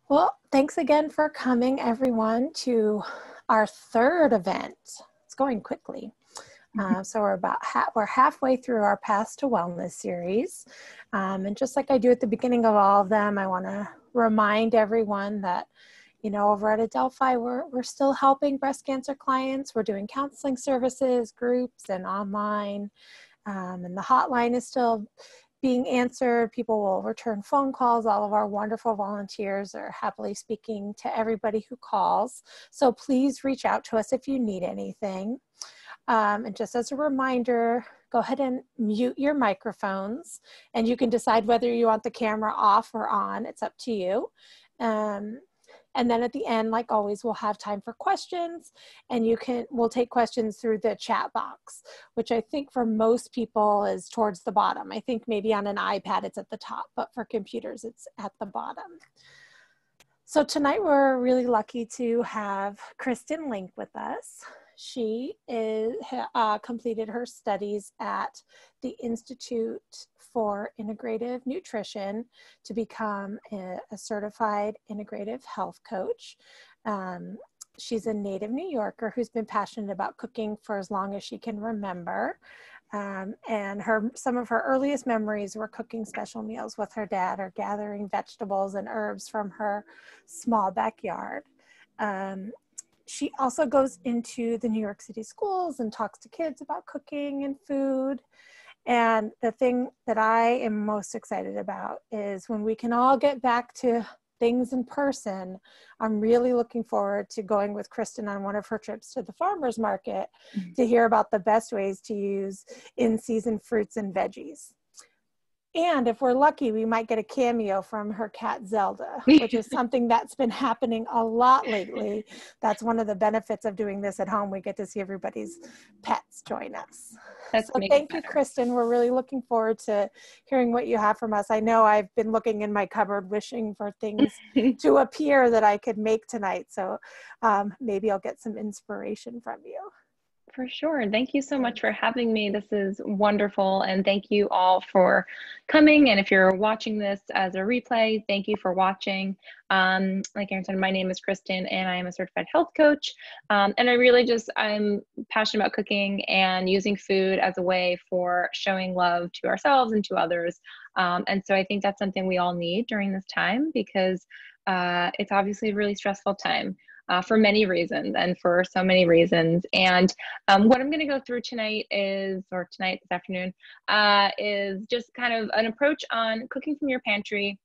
Well, thanks again for coming, everyone, to our third event. It's going quickly. So we're halfway through our Path to Wellness series. And just like I do at the beginning of all of them, I want to remind everyone that, you know, over at Adelphi, we're still helping breast cancer clients. We're doing counseling services, groups, and online. And the hotline is still being answered. People will return phone calls. All of our wonderful volunteers are happily speaking to everybody who calls. So please reach out to us if you need anything. And just as a reminder, go ahead and mute your microphones, and you can decide whether you want the camera off or on. It's up to you. And then at the end, like always, we'll have time for questions, and we'll take questions through the chat box, which I think for most people is towards the bottom. I think maybe on an iPad it's at the top, but for computers it's at the bottom. So tonight we're really lucky to have Kristen Link with us. She completed her studies at the Institute for Integrative Nutrition to become a certified integrative health coach. She's a native New Yorker who's been passionate about cooking for as long as she can remember. And some of her earliest memories were cooking special meals with her dad or gathering vegetables and herbs from her small backyard. She also goes into the New York City schools and talks to kids about cooking and food. And the thing that I am most excited about is when we can all get back to things in person. I'm really looking forward to going with Kristen on one of her trips to the farmer's market to hear about the best ways to use in-season fruits and veggies. And if we're lucky, we might get a cameo from her cat Zelda, which is something that's been happening a lot lately. That's one of the benefits of doing this at home. We get to see everybody's pets join us. So thank you, Kristen. We're really looking forward to hearing what you have from us. I know I've been looking in my cupboard wishing for things to appear that I could make tonight. So maybe I'll get some inspiration from you. For sure. Thank you so much for having me. This is wonderful. And thank you all for coming. And if you're watching this as a replay, thank you for watching. Like Aaron said, my name is Kristen and I am a certified health coach. And I'm passionate about cooking and using food as a way for showing love to ourselves and to others. And so I think that's something we all need during this time because it's obviously a really stressful time. For many reasons and for so many reasons. And what I'm going to go through this afternoon, is just kind of an approach on cooking from your pantry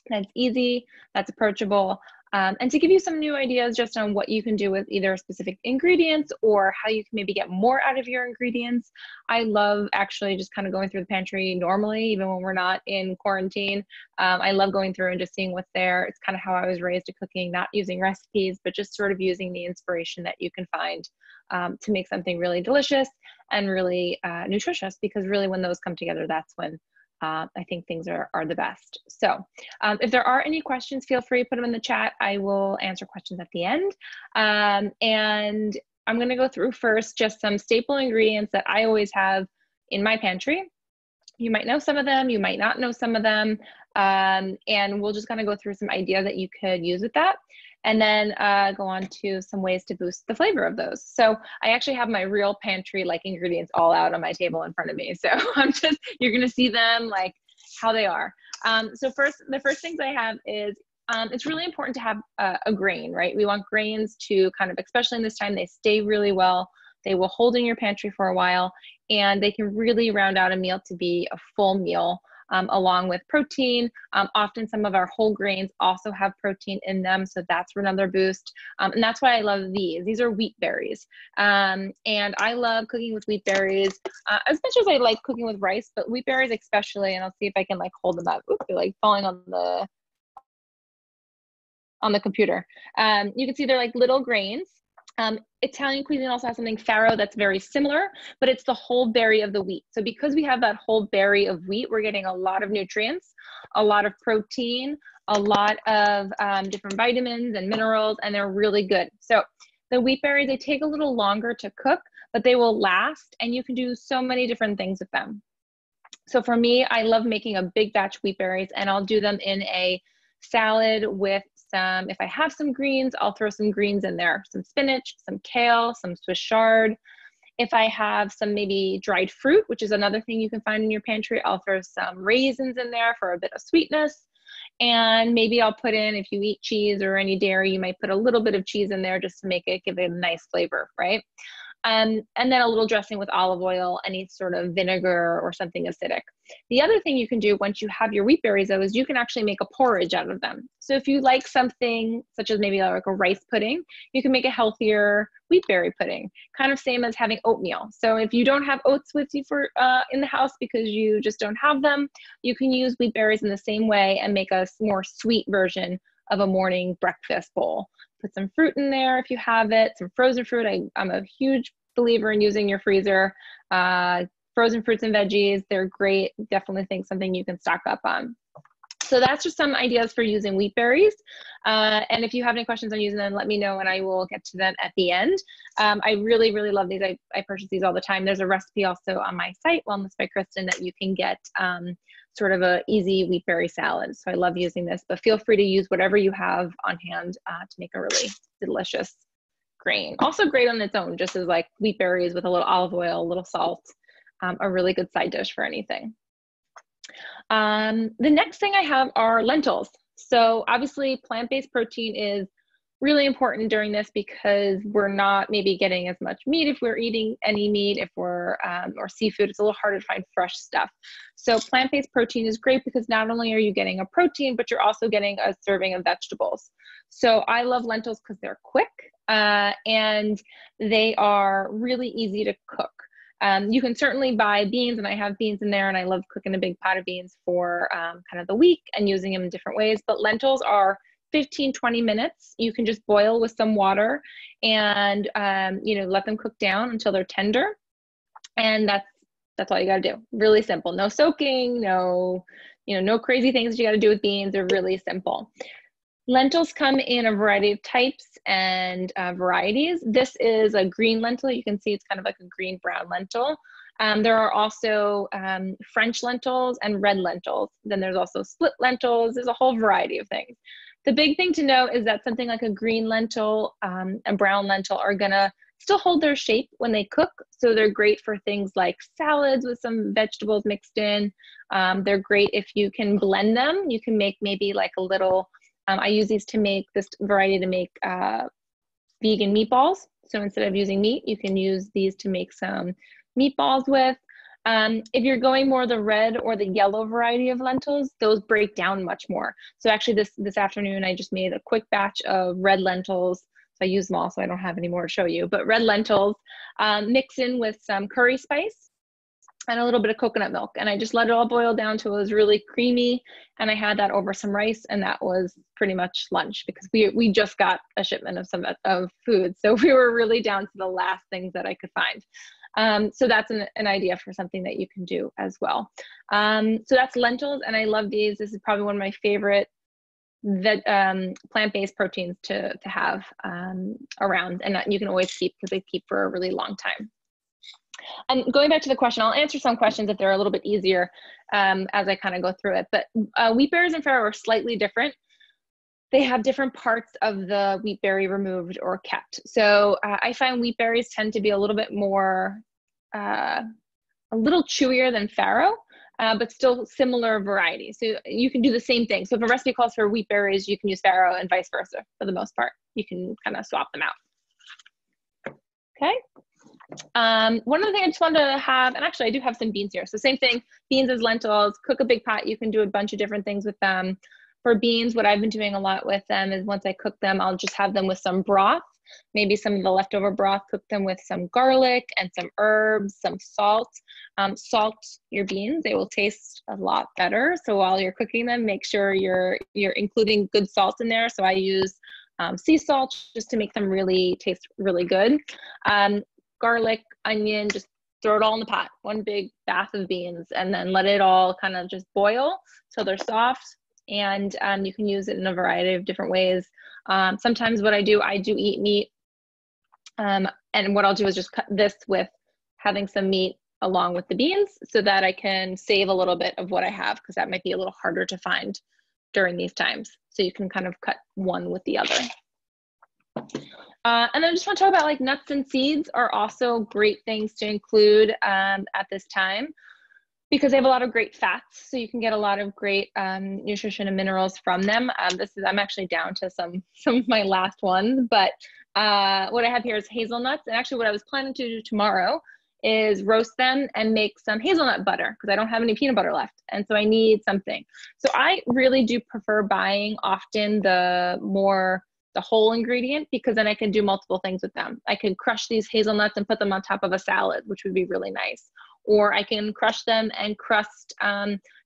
that's easy, that's approachable, and to give you some new ideas just on what you can do with either specific ingredients or how you can maybe get more out of your ingredients. I love actually just kind of going through the pantry normally, even when we're not in quarantine. I love going through and just seeing what's there. It's kind of how I was raised to cooking, not using recipes, but just sort of using the inspiration that you can find to make something really delicious and really nutritious, because really when those come together, that's when I think things are the best. So if there are any questions, feel free to put them in the chat. I will answer questions at the end. And I'm going to go through first just some staple ingredients that I always have in my pantry. You might know some of them, you might not know some of them. And we'll just kind of go through some ideas that you could use with that. And then go on to some ways to boost the flavor of those. So I actually have my real pantry like ingredients all out on my table in front of me. So you're gonna see them like how they are. So the first things I have is, it's really important to have a grain, right? We want grains to kind of, especially in this time, they stay really well. They will hold in your pantry for a while, and they can really round out a meal to be a full meal. Along with protein. Often some of our whole grains also have protein in them, so that's another boost. And that's why I love these. These are wheat berries. And I love cooking with wheat berries as much as I like cooking with rice, but wheat berries especially, and I'll see if I can like hold them up. Oops, they're like falling on the computer. You can see they're like little grains. Italian cuisine also has something farro that's very similar, but it's the whole berry of the wheat. So because we have that whole berry of wheat, we're getting a lot of nutrients, a lot of protein, a lot of different vitamins and minerals, and they're really good. So the wheat berries, they take a little longer to cook, but they will last, and you can do so many different things with them. So for me, I love making a big batch wheat berries, and I'll do them in a salad with if I have some greens, I'll throw some greens in there, some spinach, some kale, some Swiss chard. If I have some maybe dried fruit, which is another thing you can find in your pantry, I'll throw some raisins in there for a bit of sweetness. And maybe I'll put in, if you eat cheese or any dairy, you might put a little bit of cheese in there just to make it, give it a nice flavor, right? And then a little dressing with olive oil, any sort of vinegar or something acidic. The other thing you can do once you have your wheat berries, though, is you can actually make a porridge out of them. So if you like something such as maybe like a rice pudding, you can make a healthier wheat berry pudding, kind of same as having oatmeal. So if you don't have oats with you for in the house because you just don't have them, you can use wheat berries in the same way and make a more sweet version of a morning breakfast bowl. Put some fruit in there if you have it, some frozen fruit. I'm a huge believer in using your freezer. Frozen fruits and veggies, they're great. Definitely think something you can stock up on. So that's just some ideas for using wheat berries. And if you have any questions on using them, let me know and I will get to them at the end. I really, really love these. I purchase these all the time. There's a recipe also on my site, Wellness by Kristen, that you can get sort of a easy wheat berry salad. So I love using this, but feel free to use whatever you have on hand to make a really delicious grain. Also great on its own, just as like wheat berries with a little olive oil, a little salt, a really good side dish for anything. The next thing I have are lentils. So obviously plant-based protein is really important during this because we're not maybe getting as much meat if we're eating any meat, if we're, or seafood, it's a little harder to find fresh stuff. So plant-based protein is great because not only are you getting a protein, but you're also getting a serving of vegetables. So I love lentils because they're quick and they are really easy to cook. You can certainly buy beans, and I have beans in there, and I love cooking a big pot of beans for kind of the week and using them in different ways. But lentils are 15-20 minutes. You can just boil with some water and let them cook down until they're tender. And that's all you got to do. Really simple. No soaking, no crazy things you got to do with beans. They're really simple. Lentils come in a variety of types and varieties. This is a green lentil. You can see it's kind of like a green-brown lentil. There are also French lentils and red lentils. Then there's also split lentils. There's a whole variety of things. The big thing to know is that something like a green lentil and brown lentil are gonna still hold their shape when they cook. So they're great for things like salads with some vegetables mixed in. They're great if you can blend them. You can make maybe like a little, I use these to make this variety to make vegan meatballs. So instead of using meat, you can use these to make some meatballs with. If you're going more the red or the yellow variety of lentils, those break down much more. So actually this afternoon, I just made a quick batch of red lentils. So I use them all, so I don't have any more to show you, but red lentils, mix in with some curry spice and a little bit of coconut milk. And I just let it all boil down till it was really creamy. And I had that over some rice, and that was pretty much lunch because we just got a shipment of food. So we were really down to the last things that I could find. So that's an idea for something that you can do as well. So that's lentils, and I love these. This is probably one of my favorite plant-based proteins to have around, and that you can always keep because they keep for a really long time. And going back to the question, I'll answer some questions if they're a little bit easier as I kind of go through it. But wheat berries and farro are slightly different. They have different parts of the wheat berry removed or kept. So I find wheat berries tend to be a little bit more, a little chewier than farro, but still similar variety. So you can do the same thing. So if a recipe calls for wheat berries, you can use farro and vice versa for the most part. You can kind of swap them out. Okay. One other thing I just wanted to have, and actually I do have some beans here. So same thing, beans as lentils, cook a big pot. You can do a bunch of different things with them. For beans, what I've been doing a lot with them is once I cook them, I'll just have them with some broth, maybe some of the leftover broth, cook them with some garlic and some herbs, some salt. Salt your beans, they will taste a lot better. So while you're cooking them, make sure you're including good salt in there. So I use sea salt just to make them really taste really good. Garlic, onion, just throw it all in the pot, one big bath of beans, and then let it all kind of just boil till they're soft. And you can use it in a variety of different ways. Sometimes what I do eat meat. And what I'll do is just cut this with having some meat along with the beans so that I can save a little bit of what I have, because that might be a little harder to find during these times. So you can kind of cut one with the other. And then I just want to talk about like nuts and seeds are also great things to include at this time, because they have a lot of great fats. So you can get a lot of great nutrition and minerals from them. I'm actually down to some of my last ones, but what I have here is hazelnuts. And actually what I was planning to do tomorrow is roast them and make some hazelnut butter, because I don't have any peanut butter left. And so I need something. So I really do prefer buying often the whole ingredient, because then I can do multiple things with them. I can crush these hazelnuts and put them on top of a salad, which would be really nice. Or I can crush them and crust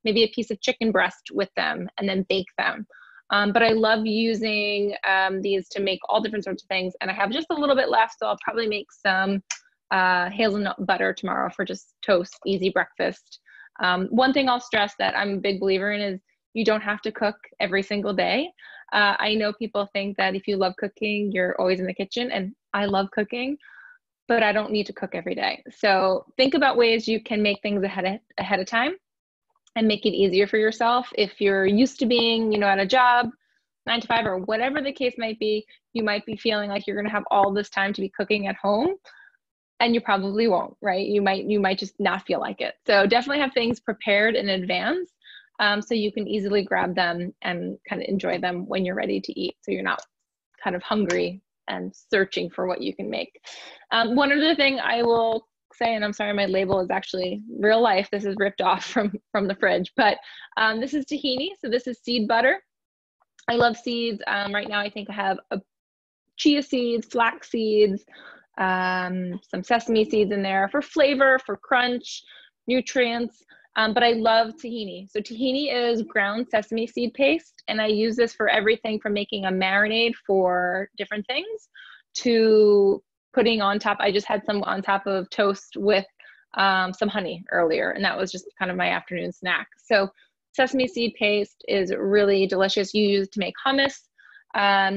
maybe a piece of chicken breast with them and then bake them. But I love using these to make all different sorts of things. And I have just a little bit left, so I'll probably make some hazelnut butter tomorrow for just toast, easy breakfast. One thing I'll stress that I'm a big believer in is you don't have to cook every single day. I know people think that if you love cooking, you're always in the kitchen, and I love cooking, but I don't need to cook every day. So think about ways you can make things ahead of time and make it easier for yourself. If you're used to being, at a job, 9 to 5 or whatever the case might be, you might be feeling like you're going to have all this time to be cooking at home, and you probably won't, right? You might just not feel like it. So definitely have things prepared in advance, so you can easily grab them and kind of enjoy them when you're ready to eat. So you're not kind of hungry and searching for what you can make. One other thing I will say, and I'm sorry, my label is actually real life. This is ripped off from the fridge, but this is tahini. So this is seed butter. I love seeds. Right now I think I have chia seeds, flax seeds, some sesame seeds in there for flavor, for crunch, nutrients. But I love tahini. So tahini is ground sesame seed paste, and I use this for everything from making a marinade for different things to putting on top. I just had some on top of toast with some honey earlier, and that was just kind of my afternoon snack. So sesame seed paste is really delicious. You use to make hummus,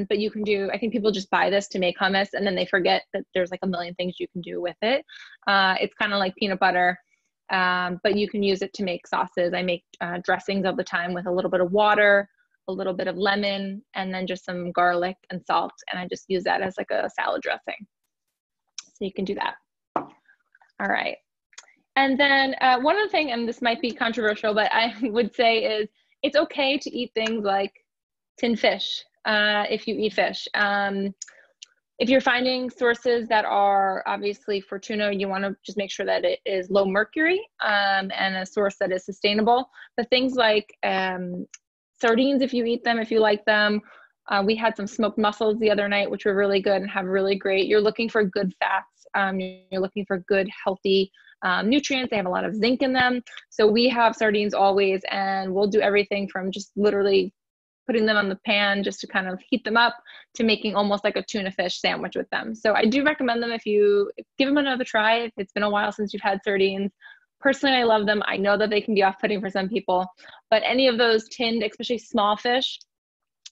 but you can do, I think people just buy this to make hummus and then they forget that there's like a million things you can do with it. It's kind of like peanut butter. But you can use it to make sauces. I make dressings all the time with a little bit of water, a little bit of lemon, and then just some garlic and salt. And I just use that as like a salad dressing. So you can do that. All right. And then one other thing, and this might be controversial, but I would say is it's okay to eat things like tinned fish if you eat fish. If you're finding sources that are obviously for tuna, you want to just make sure that it is low mercury and a source that is sustainable. But things like sardines, if you eat them, if you like them. We had some smoked mussels the other night, which were really good and have really great. You're looking for good fats. You're looking for good, healthy nutrients. They have a lot of zinc in them. So we have sardines always, and we'll do everything from just literally putting them on the pan just to kind of heat them up to making almost like a tuna fish sandwich with them. So I do recommend them if you give them another try. If it's been a while since you've had sardines. Personally, I love them. I know that they can be off-putting for some people, but any of those tinned, especially small fish,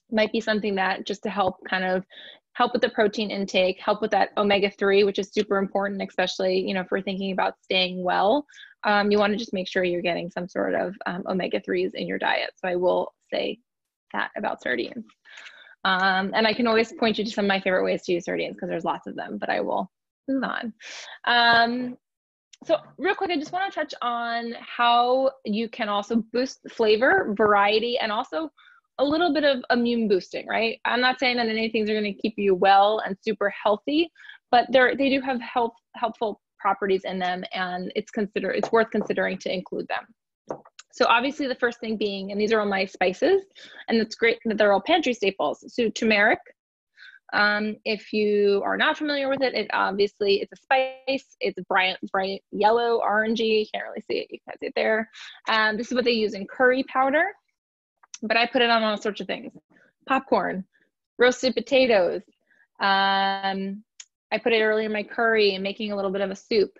might be something that just to help kind of help with the protein intake, help with that omega-3, which is super important, especially, if we're thinking about staying well. You want to just make sure you're getting some sort of omega-3s in your diet. So I will say that about sardines. And I can always point you to some of my favorite ways to use sardines because there's lots of them, but I will move on. So real quick, I just want to touch on how you can also boost flavor, variety, and also a little bit of immune boosting, right? I'm not saying that any things are going to keep you well and super healthy, but they do have helpful properties in them, and it's worth considering to include them. So obviously the first thing being, and these are all my spices, and it's great that they're all pantry staples. So turmeric, if you are not familiar with it, it's a spice. It's bright yellow, orangey. You can't really see it. You can't see it there. This is what they use in curry powder, but I put it on all sorts of things. Popcorn, roasted potatoes. I put it early in my curry and making a little bit of a soup.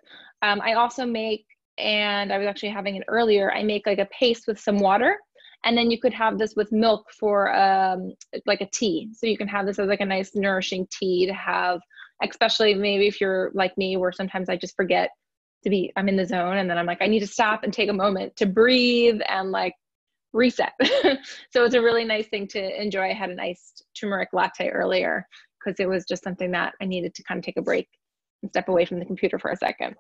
I also make, and I was actually having it earlier, I make like a paste with some water, and then you could have this with milk for like a tea. So you can have this as like a nice nourishing tea to have, especially maybe if you're like me, where sometimes I just forget I'm in the zone, and then I'm like, I need to stop and take a moment to breathe and like reset. So it's a really nice thing to enjoy. I had an iced turmeric latte earlier because it was just something that I needed to kind of take a break and step away from the computer for a second.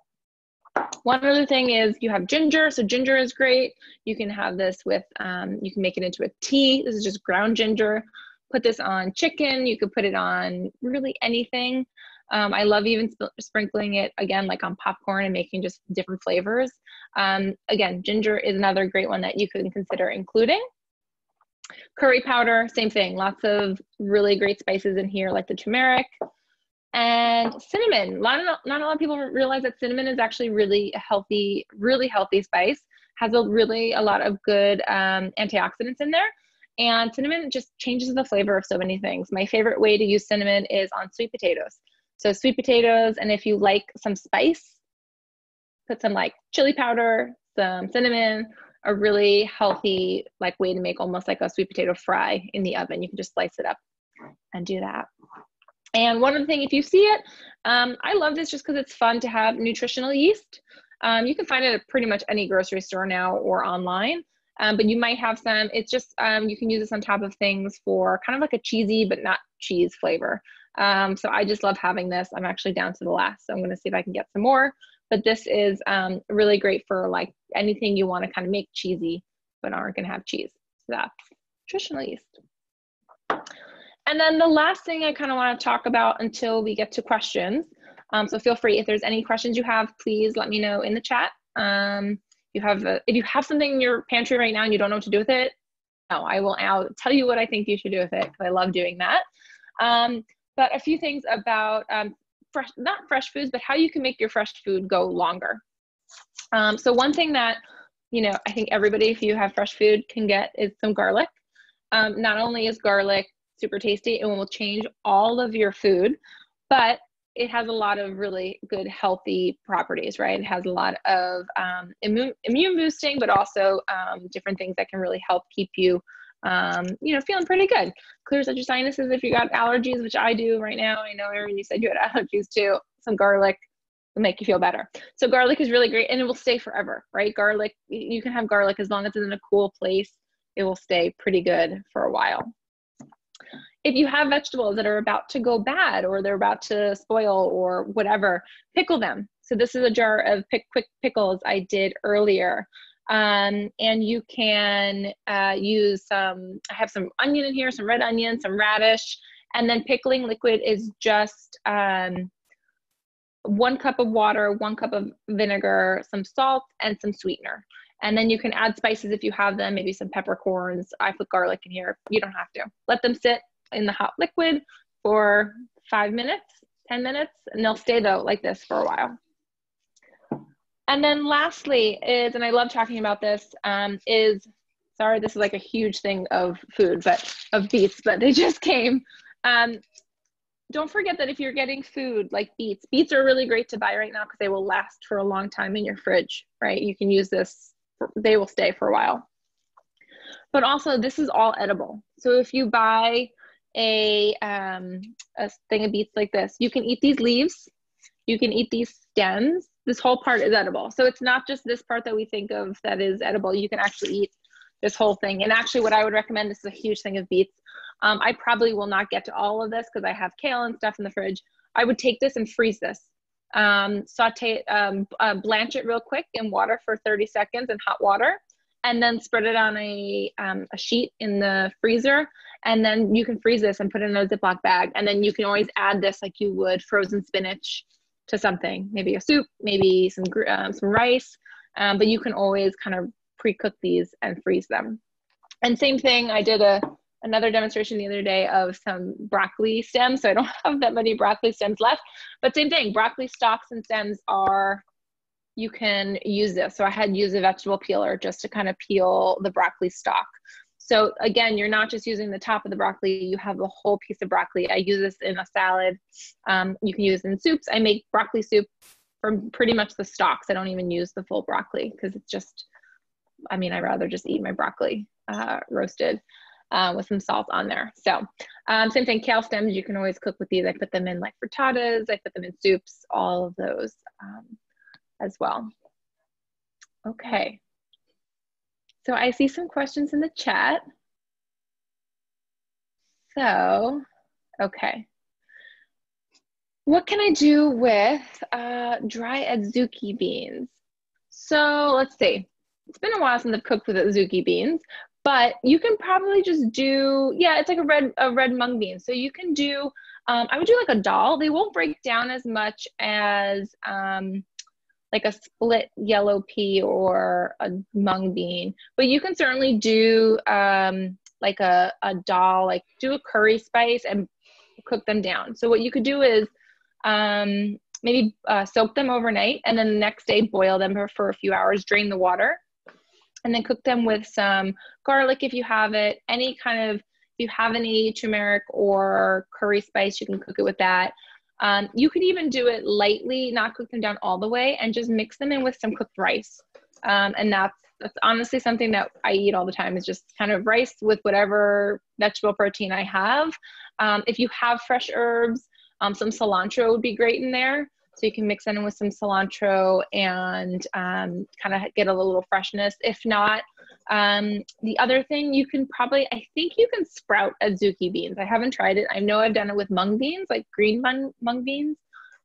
One other thing is you have ginger. So ginger is great. You can have this with, you can make it into a tea. This is just ground ginger. Put this on chicken. You could put it on really anything. I love even sprinkling it again, like on popcorn and making just different flavors. Again, ginger is another great one that you can consider including. Curry powder, same thing. Lots of really great spices in here, like the turmeric. And cinnamon. Not a lot of people realize that cinnamon is actually really healthy spice. Has a lot of good antioxidants in there. And cinnamon just changes the flavor of so many things. My favorite way to use cinnamon is on sweet potatoes. So sweet potatoes, and if you like some spice, put some like chili powder, some cinnamon, a really healthy like way to make almost like a sweet potato fry in the oven. You can just slice it up and do that. And one other thing, if you see it, I love this just because it's fun to have nutritional yeast. You can find it at pretty much any grocery store now or online, but you might have some. It's just, you can use this on top of things for kind of like a cheesy but not cheese flavor. So I just love having this. I'm actually down to the last, so I'm going to see if I can get some more. But this is really great for like anything you want to kind of make cheesy but aren't going to have cheese. So that's nutritional yeast. And then the last thing I kind of want to talk about until we get to questions. So feel free, if there's any questions you have, please let me know in the chat. If you have something in your pantry right now and you don't know what to do with it, no, I'll tell you what I think you should do with it, because I love doing that. But a few things about not fresh foods, but how you can make your fresh food go longer. So one thing that, I think everybody, if you have fresh food, can get is some garlic. Not only is garlic super tasty, it will change all of your food, but it has a lot of really good healthy properties, right? It has a lot of immune boosting, but also different things that can really help keep you feeling pretty good. Clears out your sinuses if you got allergies, which I do right now. I know, Erin, you said you had allergies too. Some garlic will make you feel better. So garlic is really great, and it will stay forever, right? Garlic, you can have garlic as long as it's in a cool place. It will stay pretty good for a while. If you have vegetables that are about to go bad or they're about to spoil or whatever, pickle them. So this is a jar of quick pickles I did earlier. And you can use I have some onion in here, some red onion, some radish, and then pickling liquid is just 1 cup of water, 1 cup of vinegar, some salt, and some sweetener. And then you can add spices if you have them, maybe some peppercorns. I put garlic in here. You don't have to. Let them sit in the hot liquid for 5 minutes, 10 minutes, and they'll stay though like this for a while. And then lastly is, and I love talking about this, sorry, this is like a huge thing of food, but of beets, but they just came. Don't forget that if you're getting food like beets are really great to buy right now because they will last for a long time in your fridge, right? You can use this, they will stay for a while. But also this is all edible. So if you buy a thing of beets like this, you can eat these leaves, you can eat these stems. This whole part is edible. So it's not just this part that we think of that is edible. You can actually eat this whole thing. And actually what I would recommend, this is a huge thing of beets. I probably will not get to all of this because I have kale and stuff in the fridge. I would take this and freeze this. Saute, blanch it real quick in water for 30 seconds in hot water, and then spread it on a sheet in the freezer. And then you can freeze this and put it in a Ziploc bag. And then you can always add this like you would frozen spinach to something, maybe a soup, maybe some rice. But you can always kind of pre-cook these and freeze them. And same thing, I did another demonstration the other day of some broccoli stems. So I don't have that many broccoli stems left, but same thing, broccoli stalks and stems you can use this. So I had used a vegetable peeler just to kind of peel the broccoli stalk. So again, you're not just using the top of the broccoli, you have the whole piece of broccoli. I use this in a salad. You can use it in soups. I make broccoli soup from pretty much the stalks. I don't even use the full broccoli because it's just, I'd rather just eat my broccoli roasted with some salt on there. So same thing, kale stems, you can always cook with these. I put them in like frittatas, I put them in soups, all of those as well. Okay. So I see some questions in the chat. So, okay. What can I do with dry adzuki beans? So let's see. It's been a while since I've cooked with adzuki beans, but you can probably just do, yeah, it's like a red mung bean. So you can do, I would do like a dal. They won't break down as much as like a split yellow pea or a mung bean, but you can certainly do like a dal, like do a curry spice and cook them down. So what you could do is maybe soak them overnight and then the next day boil them for a few hours, drain the water, and then cook them with some garlic if you have it, any kind of, if you have any turmeric or curry spice, you can cook it with that. You could even do it lightly, not cook them down all the way, and just mix them in with some cooked rice. And that's honestly something that I eat all the time, is just kind of rice with whatever vegetable protein I have. If you have fresh herbs, some cilantro would be great in there. So you can mix that in with some cilantro and kind of get a little freshness. If not, the other thing you can probably, I think you can sprout adzuki beans. I haven't tried it. I know I've done it with mung beans, like green mung beans,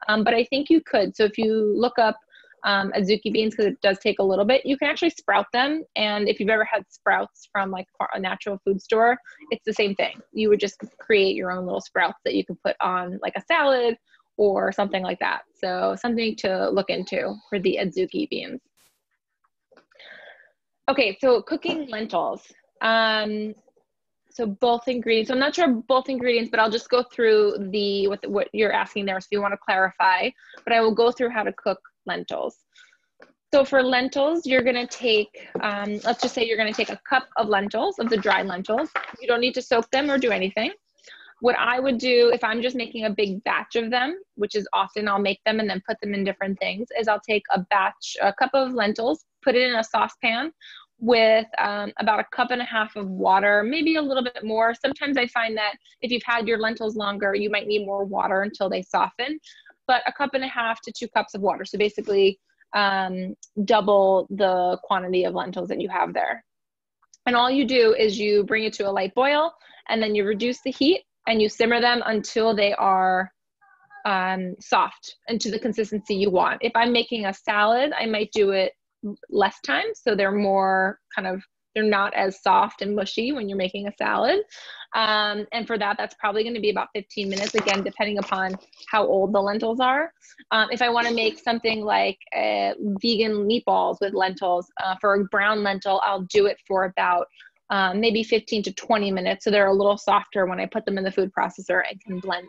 but I think you could. So if you look up adzuki beans, because it does take a little bit, you can actually sprout them. And if you've ever had sprouts from like a natural food store, it's the same thing. You would just create your own little sprouts that you can put on like a salad or something like that. So something to look into for the adzuki beans. Okay, so cooking lentils. So both ingredients, so I'm not sure both ingredients, but I'll just go through what you're asking there, so if you want to clarify, but I will go through how to cook lentils. So for lentils, you're gonna take, let's just say you're gonna take a cup of lentils, of the dry lentils. You don't need to soak them or do anything. What I would do if I'm just making a big batch of them, which is often I'll make them and then put them in different things, is I'll take a cup of lentils, put it in a saucepan with about a cup and a half of water, maybe a little bit more. Sometimes I find that if you've had your lentils longer, you might need more water until they soften, but a cup and a half to 2 cups of water. So basically double the quantity of lentils that you have there. And all you do is you bring it to a light boil, and then you reduce the heat and you simmer them until they are soft and to the consistency you want. If I'm making a salad, I might do it less time, so they're more kind of, they're not as soft and mushy when you're making a salad. And for that, that's probably going to be about 15 minutes, again, depending upon how old the lentils are. If I want to make something like vegan meatballs with lentils, for a brown lentil, I'll do it for about maybe 15 to 20 minutes. So they're a little softer when I put them in the food processor and can blend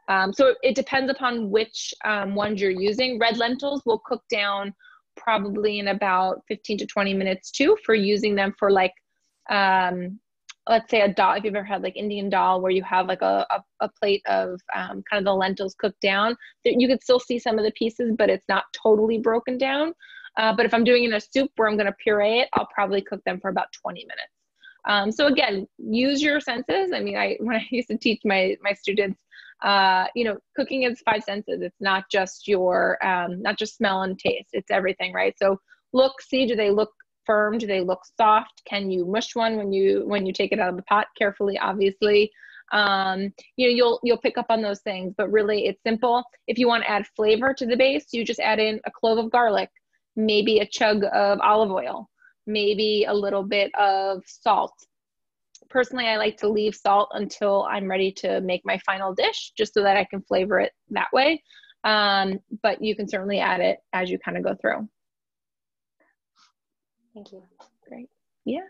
them. So it depends upon which ones you're using. Red lentils will cook down probably in about 15 to 20 minutes too, for using them for like, let's say a dal, if you've ever had like Indian dal, where you have like a plate of kind of the lentils cooked down, you could still see some of the pieces, but it's not totally broken down. But if I'm doing in a soup where I'm going to puree it, I'll probably cook them for about 20 minutes. So again, use your senses. I mean, when I used to teach my students, you know, cooking is 5 senses. It's not just your, not just smell and taste. It's everything, right? So look, see, do they look firm? Do they look soft? Can you mush one when you take it out of the pot carefully? Obviously, you know, you'll pick up on those things. But really, it's simple. If you want to add flavor to the base, you just add in a clove of garlic, maybe a chug of olive oil, maybe a little bit of salt. Personally, I like to leave salt until I'm ready to make my final dish, just so that I can flavor it that way. But you can certainly add it as you kind of go through. Thank you. Great. Yeah.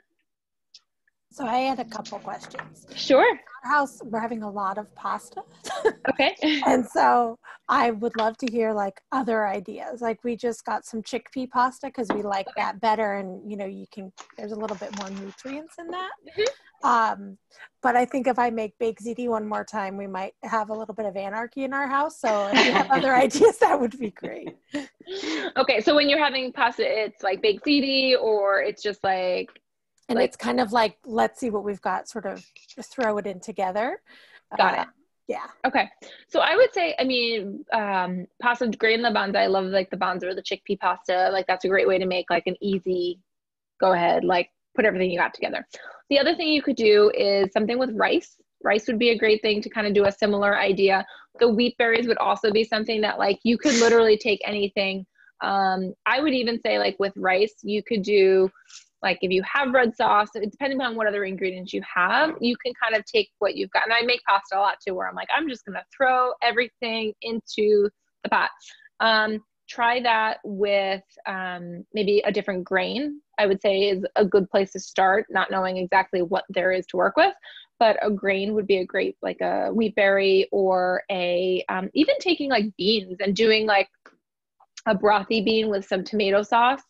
So I had a couple questions. Sure. Our house, we're having a lot of pasta. Okay. And so I would love to hear like other ideas. Like we just got some chickpea pasta because we like that better. And you know, there's a little bit more nutrients in that. Mm-hmm. But I think if I make baked ziti one more time, we might have a little bit of anarchy in our house. So if you have other ideas, that would be great. Okay. So when you're having pasta, it's like baked ziti, or it's just like, and it's kind of like, let's see what we've got, sort of throw it in together. Got it. Yeah. Okay. So I would say, I mean, pasta grain la banza, I love like the banza or the chickpea pasta. Like that's a great way to make like an easy go ahead, like put everything you got together. The other thing you could do is something with rice. Rice would be a great thing to kind of do a similar idea. The wheat berries would also be something that like you could literally take anything. I would even say like with rice, you could do like if you have red sauce, depending on what other ingredients you have, you can kind of take what you've got. And I make pasta a lot too, where I'm like, I'm just going to throw everything into the pot. Try that with maybe a different grain, I would say is a good place to start, not knowing exactly what there is to work with. But a grain would be a great, like a wheat berry or a, even taking like beans and doing like a brothy bean with some tomato sauce.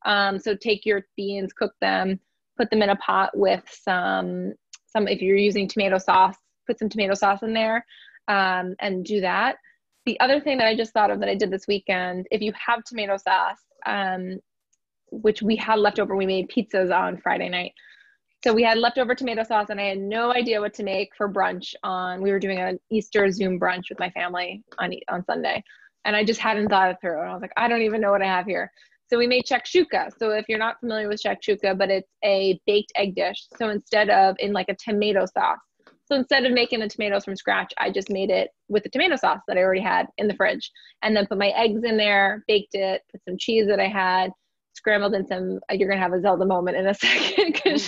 So take your beans, cook them, put them in a pot with some, if you're using tomato sauce, put some tomato sauce in there, and do that. The other thing that I just thought of that I did this weekend, if you have tomato sauce, which we had leftover, we made pizzas on Friday night. So we had leftover tomato sauce and I had no idea what to make for brunch we were doing an Easter Zoom brunch with my family on Sunday. And I just hadn't thought it through. And I was like, I don't even know what I have here. So we made shakshuka. So if you're not familiar with shakshuka, but it's a baked egg dish. So instead of in like a tomato sauce. So instead of making the tomatoes from scratch, I just made it with the tomato sauce that I already had in the fridge and then put my eggs in there, baked it, put some cheese that I had, scrambled in some, you're going to have a Zelda moment in a second because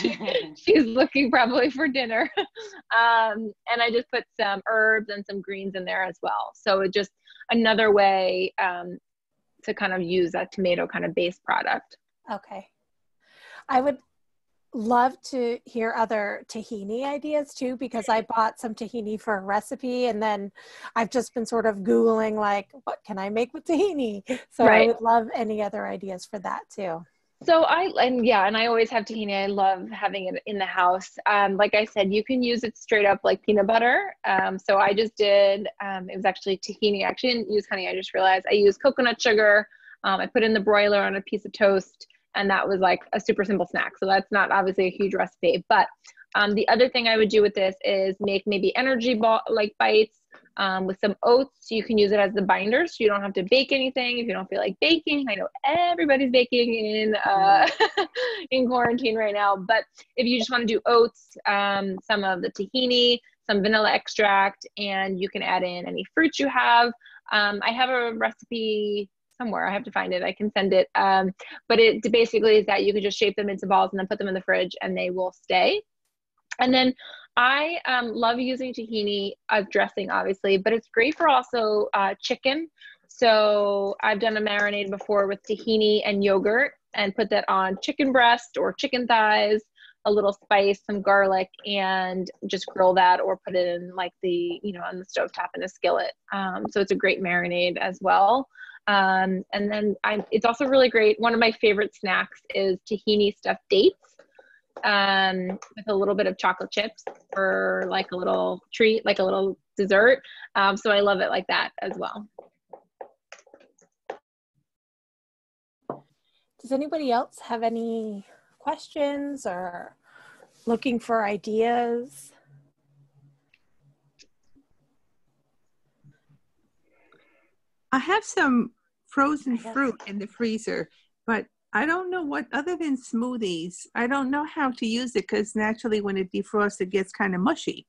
she's looking probably for dinner. And I just put some herbs and some greens in there as well. So it just another way to kind of use that tomato kind of base product. Okay. I would love to hear other tahini ideas too, because I bought some tahini for a recipe and then I've just been sort of Googling like, what can I make with tahini? So right. I would love any other ideas for that too. So I always have tahini. I love having it in the house. Like I said, you can use it straight up like peanut butter. So I just did, it was actually tahini. I actually didn't use honey. I just realized I used coconut sugar. I put in the broiler on a piece of toast. And that was like a super simple snack. So that's not obviously a huge recipe. But the other thing I would do with this is make maybe energy ball like bites with some oats. You can use it as the binder, so you don't have to bake anything if you don't feel like baking. I know everybody's baking in in quarantine right now. But if you just want to do oats, some of the tahini, some vanilla extract, and you can add in any fruits you have. I have a recipe somewhere. I have to find it. I can send it. But it basically is that you can just shape them into balls and then put them in the fridge and they will stay. And then I love using tahini as dressing, obviously, but it's great for also chicken. So I've done a marinade before with tahini and yogurt and put that on chicken breast or chicken thighs, a little spice, some garlic, and just grill that or put it in like on the stovetop in a skillet. So it's a great marinade as well. And then it's also really great. One of my favorite snacks is tahini stuffed dates with a little bit of chocolate chips for like a little treat, like a little dessert. So I love it like that as well. Does anybody else have any questions or looking for ideas? I have some frozen fruit in the freezer, but I don't know what, other than smoothies, I don't know how to use it because naturally when it defrosts, it gets kind of mushy.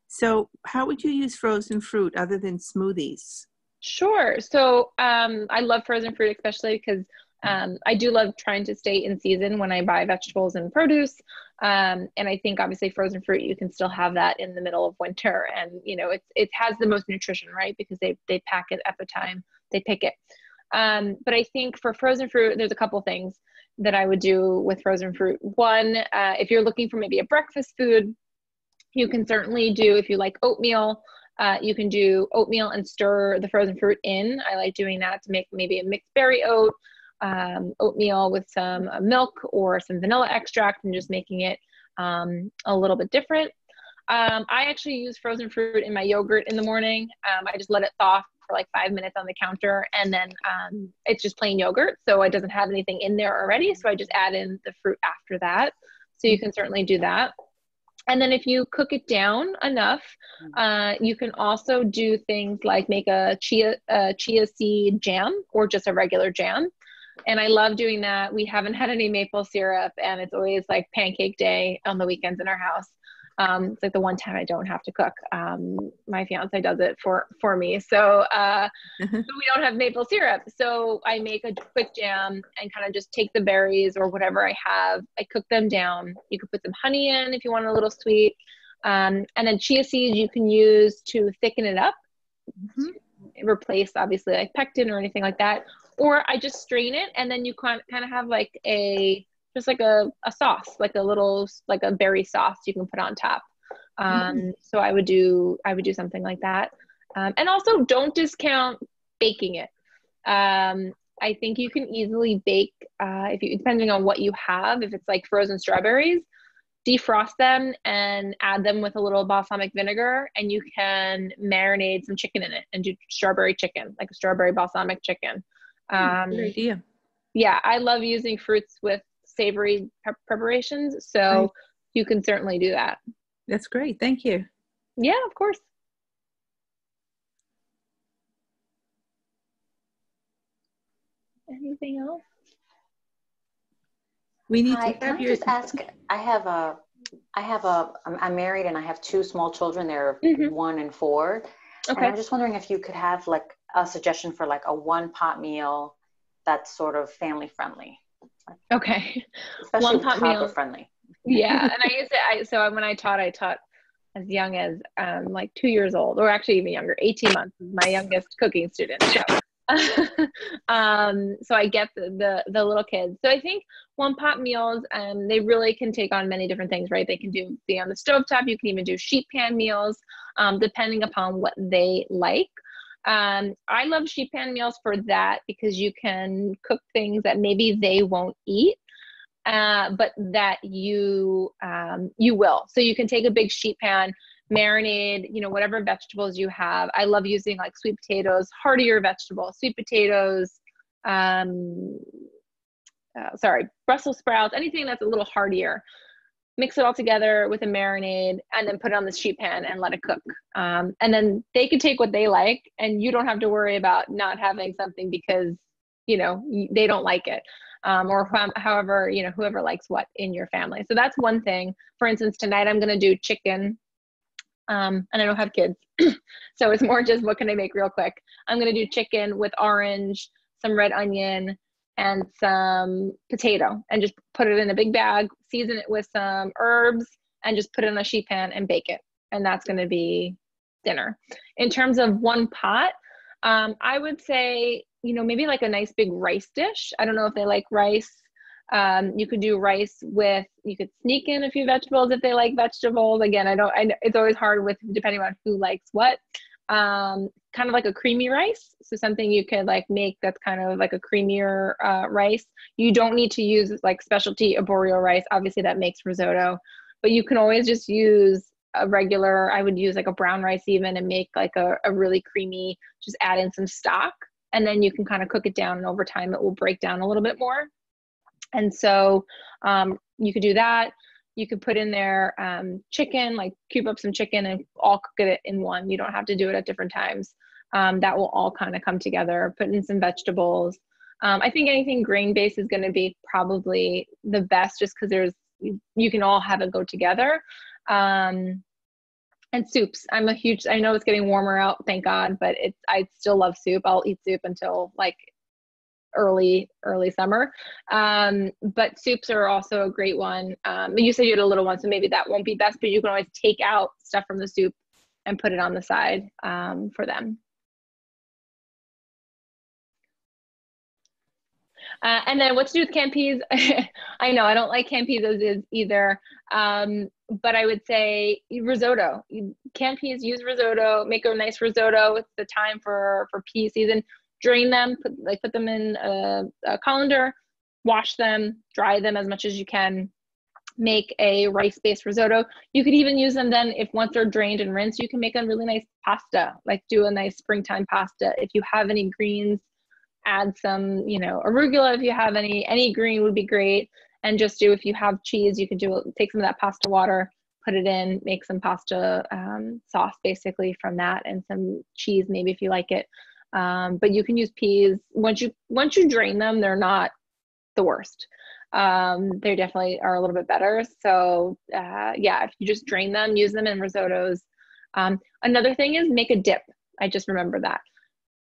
So how would you use frozen fruit other than smoothies? Sure. So I love frozen fruit, especially because I do love trying to stay in season when I buy vegetables and produce. And I think obviously frozen fruit, you can still have that in the middle of winter. And, it has the most nutrition, right? Because they pack it at the time they pick it. But I think for frozen fruit, there's a couple things that I would do with frozen fruit. One, if you're looking for maybe a breakfast food, you can certainly do, if you like oatmeal, you can do oatmeal and stir the frozen fruit in. I like doing that to make maybe a mixed berry oatmeal with some milk or some vanilla extract and just making it a little bit different. I actually use frozen fruit in my yogurt in the morning. I just let it thaw for like 5 minutes on the counter and then it's just plain yogurt. So it doesn't have anything in there already. So I just add in the fruit after that. So you can certainly do that. And then if you cook it down enough, you can also do things like make a chia seed jam or just a regular jam. And I love doing that. We haven't had any maple syrup, and it's always like pancake day on the weekends in our house. It's like the one time I don't have to cook. My fiance does it for me. So we don't have maple syrup. So I make a quick jam and kind of just take the berries or whatever I have. I cook them down. You could put some honey in if you want a little sweet. And then chia seeds you can use to thicken it up, to replace obviously like pectin or anything like that. Or I just strain it, and then you kind of have like just like a sauce, like a berry sauce you can put on top. So I would do something like that. And also don't discount baking it. I think you can easily bake, depending on what you have. If it's like frozen strawberries, defrost them and add them with a little balsamic vinegar, and you can marinate some chicken in it and do strawberry chicken, like a strawberry balsamic chicken. Good idea. Yeah, I love using fruits with savory preparations, so you can certainly do that. That's great. Thank you. Yeah, of course. Anything else? We need Hi, to can have I just ask, I'm married and I have two small children. They're 1 and 4. Okay. And I'm just wondering if you could have like a suggestion for like a one pot meal that's sort of family friendly. Okay. Especially One pot toddler meal. friendly. Yeah. And so when I taught as young as like 2 years old, or actually even younger, 18 months is my youngest cooking student. So so I get the little kids. So I think one pot meals, they really can take on many different things, right? They can be on the stovetop. You can even do sheet pan meals, depending upon what they like. I love sheet pan meals for that, because you can cook things that maybe they won't eat, but that you will. So you can take a big sheet pan, marinade, whatever vegetables you have. I love using like sweet potatoes, heartier vegetables, sweet potatoes, Brussels sprouts, anything that's a little heartier. Mix it all together with a marinade, and then put it on the sheet pan and let it cook. And then they can take what they like, and you don't have to worry about not having something because, they don't like it. Or however, whoever likes what in your family. So that's one thing. For instance, tonight I'm going to do chicken. And I don't have kids. So it's more just what can I make real quick. I'm going to do chicken with orange, some red onion, and some potato, and just put it in a big bag, season it with some herbs, and just put it in a sheet pan and bake it. And that's going to be dinner. In terms of one pot, I would say, maybe like a nice big rice dish. I don't know if they like rice. You could do rice you could sneak in a few vegetables if they like vegetables. Again, it's always hard depending on who likes what. Kind of like a creamy rice. So something you could like make that's kind of like a creamier rice. You don't need to use like specialty arborio rice. Obviously that makes risotto, but you can always just use a regular, I would use like a brown rice even, and make like a really creamy, just add in some stock, and then you can kind of cook it down, and over time it will break down a little bit more. And so you could do that. You could put in there chicken, like cube up some chicken and all cook it in one. You don't have to do it at different times. That will all kind of come together. Put in some vegetables. I think anything grain-based is going to be probably the best, just because you can all have it go together. And soups. I know it's getting warmer out, thank God, but I still love soup. I'll eat soup until like early summer. But soups are also a great one. You said you had a little one, so maybe that won't be best, but you can always take out stuff from the soup and put it on the side for them. And then what to do with canned peas? I know I don't like canned peas as is either, but I would say risotto. Canned peas, use risotto, make a nice risotto. It's the time for pea season. Drain them, put them in a colander, wash them, dry them as much as you can, make a rice-based risotto. You could even use them then, if once they're drained and rinsed, you can make a really nice pasta, like do a nice springtime pasta. If you have any greens, add some, arugula. If you have any green would be great. And just if you have cheese, you can take some of that pasta water, put it in, make some pasta sauce basically from that, and some cheese maybe if you like it. But you can use peas. Once you drain them, they're not the worst. They definitely are a little bit better. So yeah, if you just drain them, use them in risottos. Another thing is make a dip. I just remember that.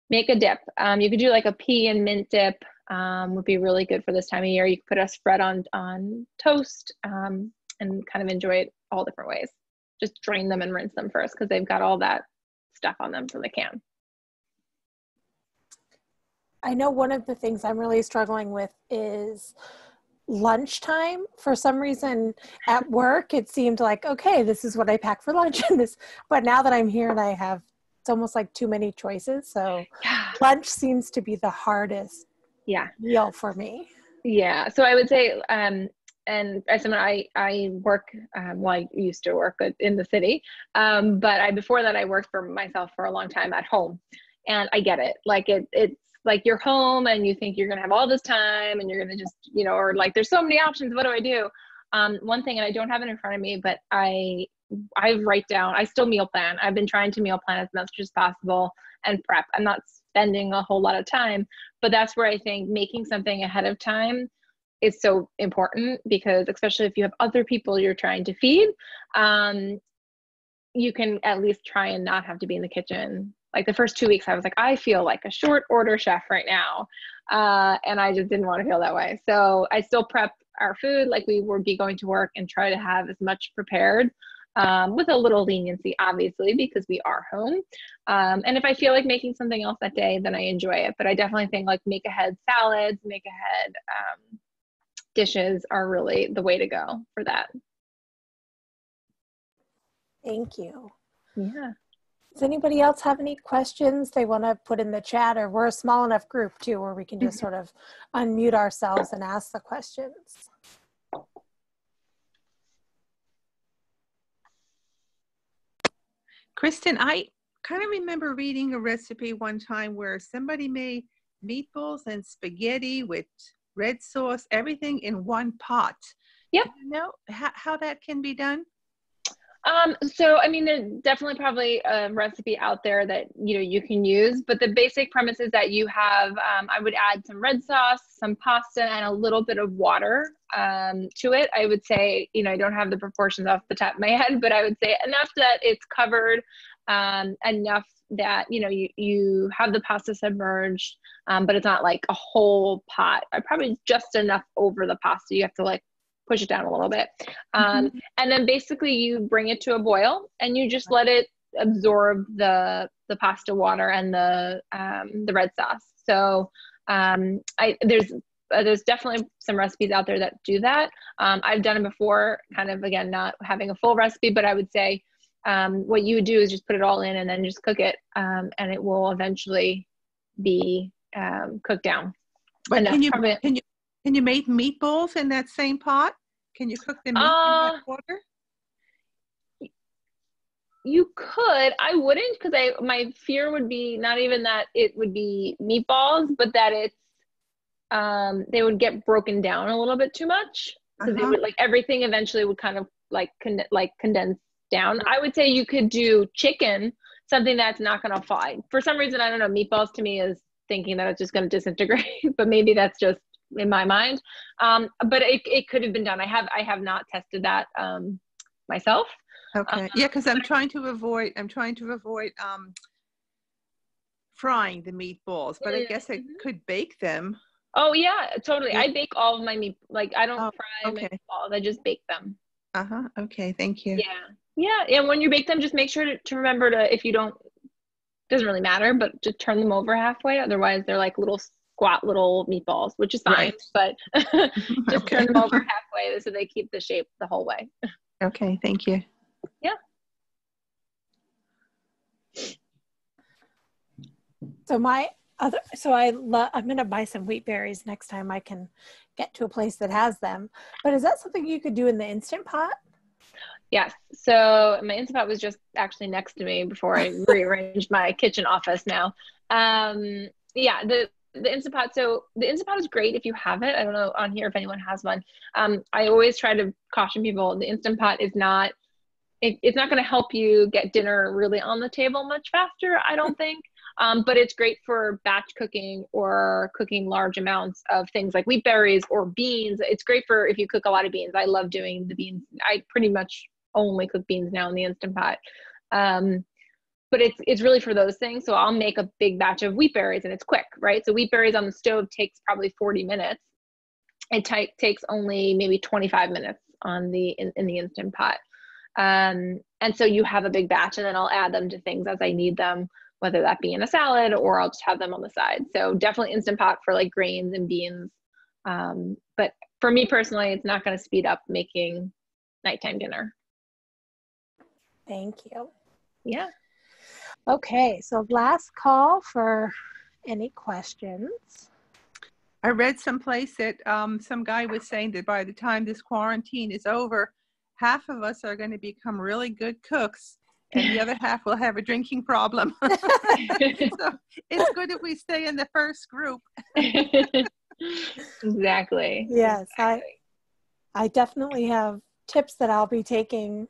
Make a dip. You could do like a pea and mint dip, would be really good for this time of year. You could put a spread on toast, and kind of enjoy it all different ways. Just drain them and rinse them first because they've got all that stuff on them from the can. I know one of the things I'm really struggling with is lunchtime. For some reason at work, it seemed like, okay, this is what I pack for lunch, but now that I'm here and it's almost like too many choices. So Yeah. Lunch seems to be the hardest meal for me. Yeah. So I would say, and as someone, I work, well, I used to work in the city, but before that I worked for myself for a long time at home, and I get it. Like it's like you're home and you think you're going to have all this time and you're going to just, or like, there's so many options. What do I do? One thing, and I don't have it in front of me, but I write down, I still meal plan. I've been trying to meal plan as much as possible and prep. I'm not spending a whole lot of time, but that's where I think making something ahead of time is so important, because especially if you have other people you're trying to feed, you can at least try and not have to be in the kitchen. Like the first 2 weeks, I was like, I feel like a short order chef right now. And I just didn't want to feel that way. So I still prep our food like we would be going to work and try to have as much prepared, with a little leniency, obviously, because we are home. And if I feel like making something else that day, then I enjoy it. But I definitely think like make ahead salads, make ahead dishes are really the way to go for that. Thank you. Yeah. Does anybody else have any questions they want to put in the chat? Or we're a small enough group too, where we can just sort of unmute ourselves and ask the questions. Kristen, I kind of remember reading a recipe one time where somebody made meatballs and spaghetti with red sauce, everything in one pot. Yep. Do you know how that can be done? So, I mean, there's definitely probably a recipe out there that, you can use, but the basic premise is that you have, I would add some red sauce, some pasta, and a little bit of water, to it. I would say, I don't have the proportions off the top of my head, but I would say enough that it's covered, enough that, you have the pasta submerged, but it's not like a whole pot. Probably just enough over the pasta. You have to like push it down a little bit. And then basically you bring it to a boil and you just let it absorb the pasta water and the red sauce. So there's definitely some recipes out there that do that. I've done it before, kind of, again, not having a full recipe, but I would say what you would do is just put it all in and then just cook it, and it will eventually be cooked down. But can you make meatballs in that same pot? Can you cook the meat in that water? You could. I wouldn't, because my fear would be not even that it would be meatballs, but that it's they would get broken down a little bit too much, because they would, like, everything eventually would kind of like condense down. I would say you could do chicken, something that's not going to fly. For some reason, I don't know, meatballs to me is thinking that it's just going to disintegrate, but maybe that's just in my mind. But it could have been done. I have not tested that myself. Okay. Yeah, because I'm trying to avoid frying the meatballs, but I guess I could bake them. Oh yeah, totally. I bake all of my meat. Like, I don't fry my okay. meatballs. I just bake them. Okay. Thank you. Yeah. And when you bake them, just make sure to remember to, if you don't, doesn't really matter, but just turn them over halfway. Otherwise, they're like little squat little meatballs, which is fine, but just turn them over halfway so they keep the shape the whole way. Okay, thank you. Yeah. So I'm going to buy some wheat berries next time I can get to a place that has them. But is that something you could do in the Instant Pot? Yes. So my Instant Pot was just actually next to me before I rearranged my kitchen office now. Yeah, the Instant Pot. So the Instant Pot is great if you have it. I don't know on here if anyone has one. I always try to caution people, the Instant Pot is not, it's not going to help you get dinner really on the table much faster, I don't think. But it's great for batch cooking or cooking large amounts of things like wheat berries or beans. It's great for if you cook a lot of beans. I love doing the beans. I pretty much only cook beans now in the Instant Pot. But it's really for those things. So I'll make a big batch of wheat berries and it's quick, right? So wheat berries on the stove takes probably 40 minutes. It takes only maybe 25 minutes on in the Instant Pot. And so you have a big batch, and then I'll add them to things as I need them, whether that be in a salad or I'll just have them on the side. So definitely Instant Pot for like grains and beans. But for me personally, it's not going to speed up making nighttime dinner. Thank you. Yeah. Okay, so last call for any questions. I read someplace that some guy was saying that by the time this quarantine is over, half of us are going to become really good cooks and the other half will have a drinking problem. So it's good if we stay in the first group. Exactly. Yes, exactly. I definitely have tips that I'll be taking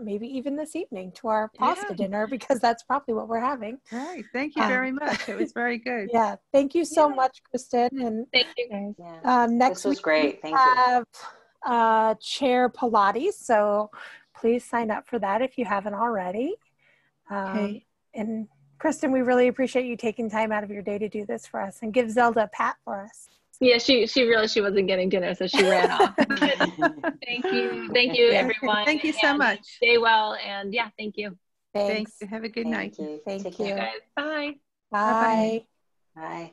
maybe even this evening to our pasta dinner, because that's probably what we're having. Right. Thank you very much. It was very good. Yeah. Thank you so much, Kristen. And thank you guys. Next this was week great. we Thank you. have chair Pilates. So please sign up for that if you haven't already. Okay. And Kristen, we really appreciate you taking time out of your day to do this for us, and give Zelda a pat for us. Yeah, she realized she wasn't getting dinner, so she ran off. Thank you, everyone. Thank you so much. Stay well, and yeah, thank you. Thanks. Have a good night. Thank you. Thank Take you. care. Guys, bye. Bye. Bye.